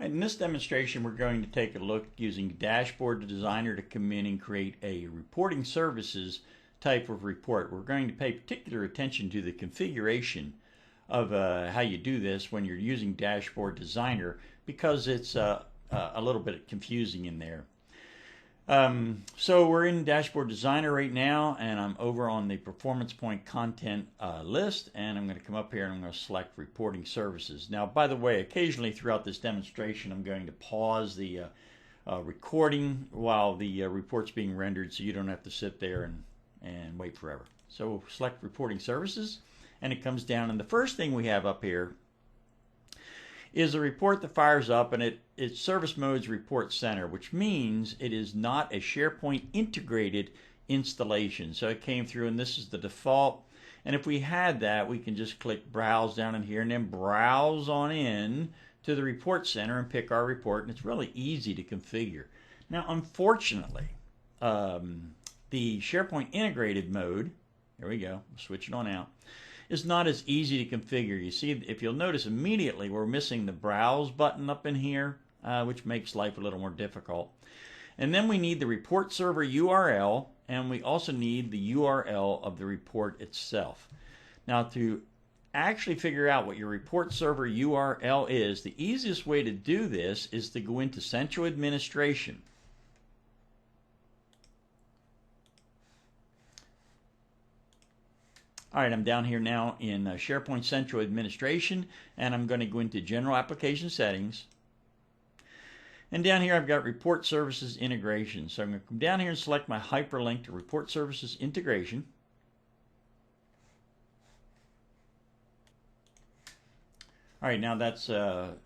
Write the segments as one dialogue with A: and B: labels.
A: In this demonstration, we're going to take a look using Dashboard Designer to come in and create a reporting services type of report. We're going to pay particular attention to the configuration of how you do this when you're using Dashboard Designer because it's a little bit confusing in there. So we're in Dashboard Designer right now, and I'm over on the Performance Point content list, and I'm going to come up here and I'm going to select Reporting Services. Now, by the way, occasionally throughout this demonstration, I'm going to pause the recording while the report's being rendered so you don't have to sit there and wait forever. So we'll select Reporting Services, and it comes down, and the first thing we have up here is a report that fires up, and it's Service Mode's Report Center, which means it is not a SharePoint integrated installation. So it came through, and this is the default. And if we had that, we can just click Browse down in here and then browse on in to the Report Center and pick our report, and it's really easy to configure. Now, unfortunately, the SharePoint integrated mode, here we go, switch it on out, is not as easy to configure. You see, if you'll notice immediately, we're missing the Browse button up in here, which makes life a little more difficult. And then we need the report server URL, and we also need the URL of the report itself. Now, to actually figure out what your report server URL is, the easiest way to do this is to go into Central Administration. All right, I'm down here now in SharePoint Central Administration, and I'm going to go into General Application Settings. And down here I've got Report Services Integration. So I'm going to come down here and select my hyperlink to Report Services Integration. All right, now that's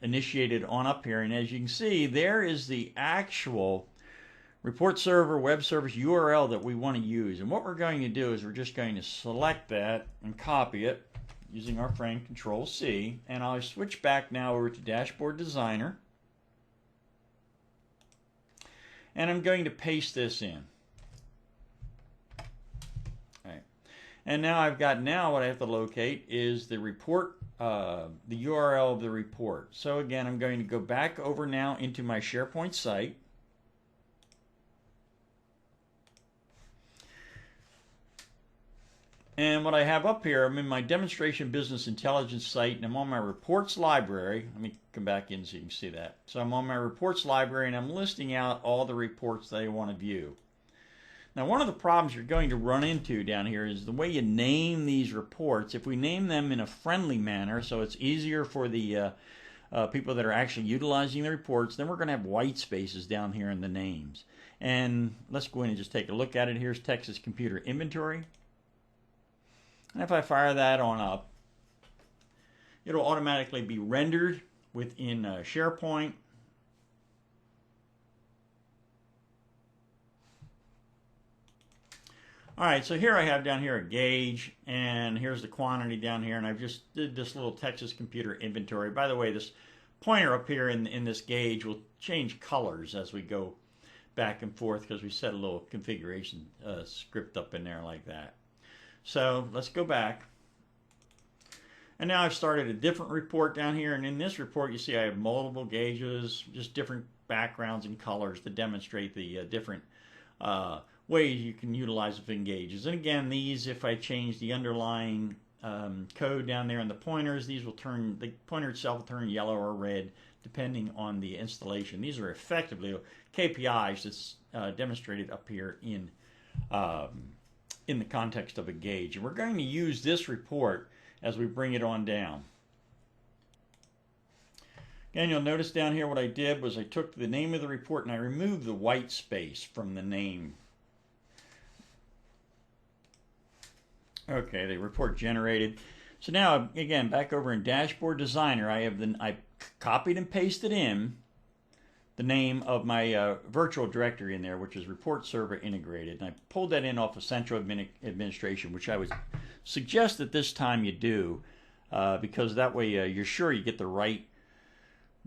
A: initiated on up here, and as you can see, there is the actual report server web service URL that we want to use. And what we're going to do is we're just going to select that and copy it using our friend Control C, and I'll switch back now over to Dashboard Designer, and I'm going to paste this in. All right. And now I've got, now what I have to locate is the report, the URL of the report. So again, I'm going to go back over now into my SharePoint site. And what I have up here, I'm in my Demonstration Business Intelligence site, and I'm on my Reports library. Let me come back in so you can see that. So I'm on my Reports library, and I'm listing out all the reports that I want to view. Now, one of the problems you're going to run into down here is the way you name these reports. If we name them in a friendly manner, so it's easier for the people that are actually utilizing the reports, then we're going to have white spaces down here in the names. And let's go in and just take a look at it. Here's Texas Computer Inventory. And if I fire that on up, it'll automatically be rendered within SharePoint. All right, so here I have down here a gauge, and here's the quantity down here, and I've just did this little Texas Computer Inventory. By the way, this pointer up here in this gauge will change colors as we go back and forth because we set a little configuration script up in there like that. So let's go back. And now I've started a different report down here, and in this report you see I have multiple gauges, just different backgrounds and colors to demonstrate the different ways you can utilize within gauges. And again, these, if I change the underlying code down there in the pointers, these will turn, the pointer itself will turn yellow or red depending on the installation. These are effectively KPIs that's demonstrated up here in the context of a gauge. And we're going to use this report as we bring it on down. Again, you'll notice down here what I did was I took the name of the report and I removed the white space from the name. Okay, the report generated. So now, again, back over in Dashboard Designer, I copied and pasted in the name of my virtual directory in there, which is Report Server Integrated. And I pulled that in off of Central Administration, which I would suggest that this time you do, because that way you're sure you get the right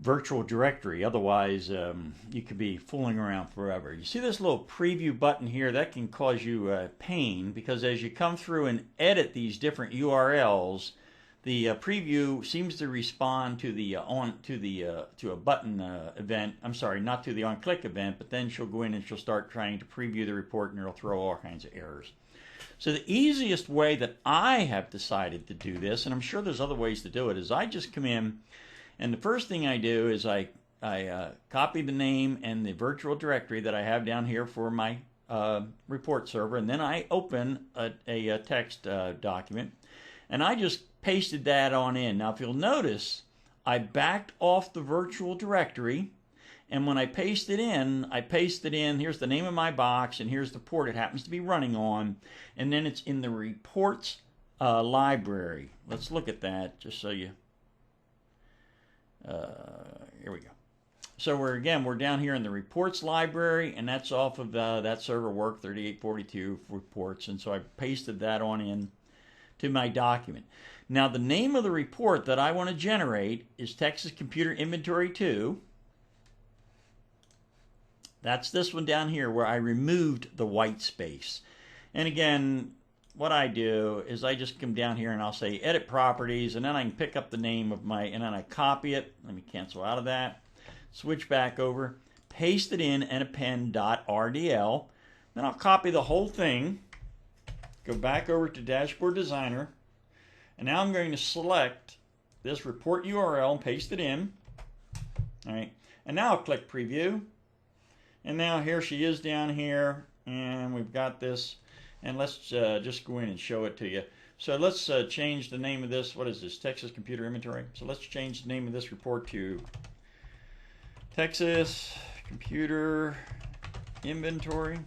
A: virtual directory. Otherwise, you could be fooling around forever. You see this little preview button here? That can cause you pain, because as you come through and edit these different URLs, the preview seems to respond to the to a button event. I'm sorry, not to the on-click event, but then she'll go in and she'll start trying to preview the report, and it'll throw all kinds of errors. So the easiest way that I have decided to do this, and I'm sure there's other ways to do it, is I just come in, and the first thing I do is I copy the name and the virtual directory that I have down here for my report server, and then I open a text document, and I just pasted that on in. Now, if you'll notice, I backed off the virtual directory, and when I paste it in, here's the name of my box, and here's the port it happens to be running on, and then it's in the reports library. Let's look at that, just so you, here we go. So we're down here in the reports library, and that's off of that server work 3842 reports, and so I pasted that on in to my document. Now the name of the report that I want to generate is Texas Computer Inventory 2. That's this one down here where I removed the white space. And again, what I do is I just come down here and I'll say edit properties, and then I can pick up the name of my, and then I copy it. Let me cancel out of that. Switch back over, paste it in, and append .rdl. Then I'll copy the whole thing, go back over to Dashboard Designer, and now I'm going to select this report URL and paste it in. All right, and now I'll click Preview. And now here she is down here, and we've got this, and let's just go in and show it to you. So let's change the name of this. What is this? Texas Computer Inventory. So let's change the name of this report to Texas Computer Inventory.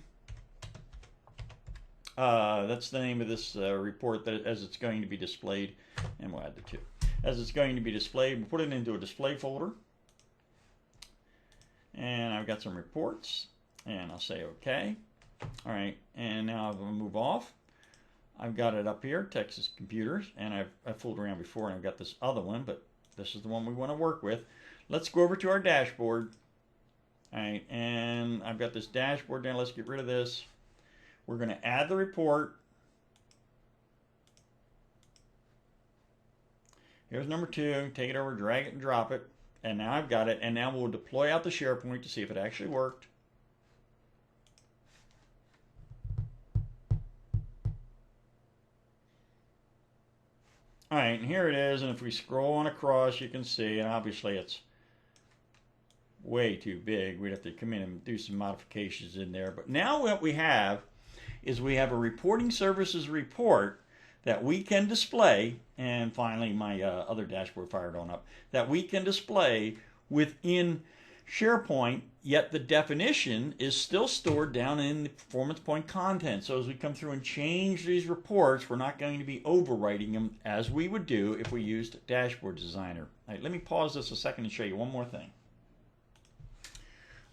A: That's the name of this report that as it's going to be displayed, and we'll add the 2. As it's going to be displayed, we'll put it into a display folder. And I've got some reports, and I'll say OK. All right, and now I'm going to move off. I've got it up here, Texas Computers, and I've fooled around before, and I've got this other one, but this is the one we want to work with. Let's go over to our dashboard. All right, and I've got this dashboard now. Let's get rid of this. We're going to add the report. Here's number 2. Take it over, drag it, and drop it. And now I've got it, and now we'll deploy out the SharePoint to see if it actually worked. All right, and here it is, and if we scroll on across, you can see, and obviously it's way too big. We'd have to come in and do some modifications in there. But now what we have is we have a reporting services report that we can display, and finally my other dashboard fired on up, that we can display within SharePoint, yet the definition is still stored down in the Performance Point content. So as we come through and change these reports, we're not going to be overwriting them as we would do if we used Dashboard Designer. All right, let me pause this a second and show you one more thing.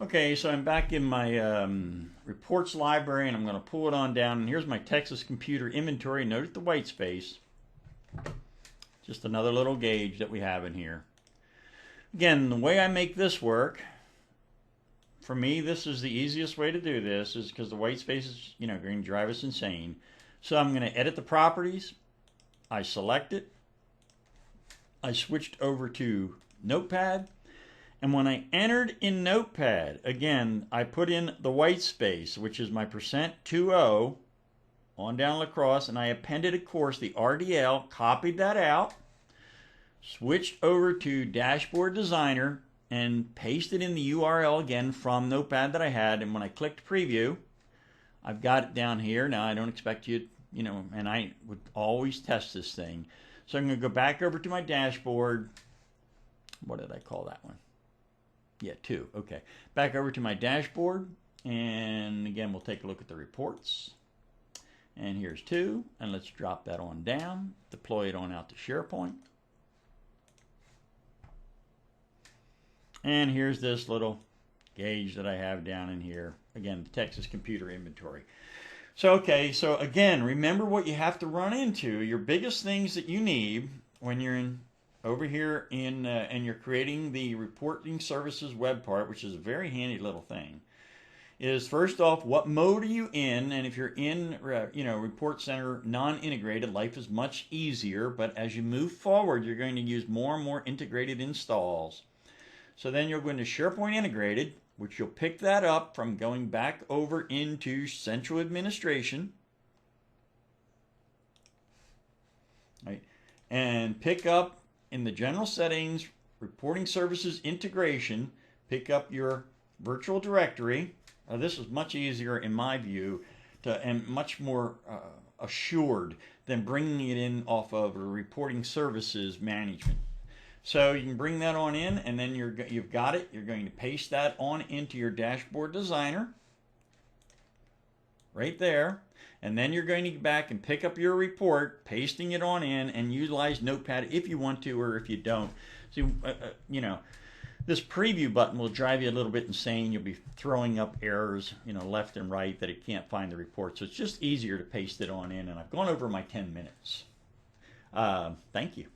A: Okay, so I'm back in my reports library, and I'm going to pull it on down, and here's my Texas Computer Inventory. Note the white space. Just another little gauge that we have in here. Again, the way I make this work, for me, this is the easiest way to do this, is because the white space is, going to drive us insane. So I'm going to edit the properties. I select it. I switched over to Notepad. And when I entered in Notepad, again, I put in the white space, which is my %20 on down across, and I appended, of course, the RDL, copied that out, switched over to Dashboard Designer, and pasted in the URL again from Notepad that I had. And when I clicked Preview, I've got it down here. Now, I don't expect you, and I would always test this thing. So I'm going to go back over to my dashboard. What did I call that one? Yeah, 2. Okay. Back over to my dashboard. And again, we'll take a look at the reports. And here's 2. And let's drop that on down. Deploy it on out to SharePoint. And here's this little gauge that I have down in here. Again, the Texas Computer Inventory. So, okay. So again, remember what you have to run into. Your biggest things that you need when you're in over here in and you're creating the reporting services web part, which is a very handy little thing, is first off, what mode are you in? And if you're in, Report Center non-integrated, life is much easier. But as you move forward, you're going to use more and more integrated installs. So then you're going to SharePoint Integrated, which you'll pick that up from going back over into Central Administration. Right? And pick up in the General Settings, Reporting Services Integration, pick up your virtual directory. This is much easier in my view and much more assured than bringing it in off of a Reporting Services Management. So you can bring that on in, and then you've got it. You're going to paste that on into your Dashboard Designer right there. And then you're going to go back and pick up your report, pasting it on in, and utilize Notepad if you want to or if you don't. See, this preview button will drive you a little bit insane. You'll be throwing up errors, left and right that it can't find the report. So it's just easier to paste it on in. And I've gone over my 10 minutes. Thank you.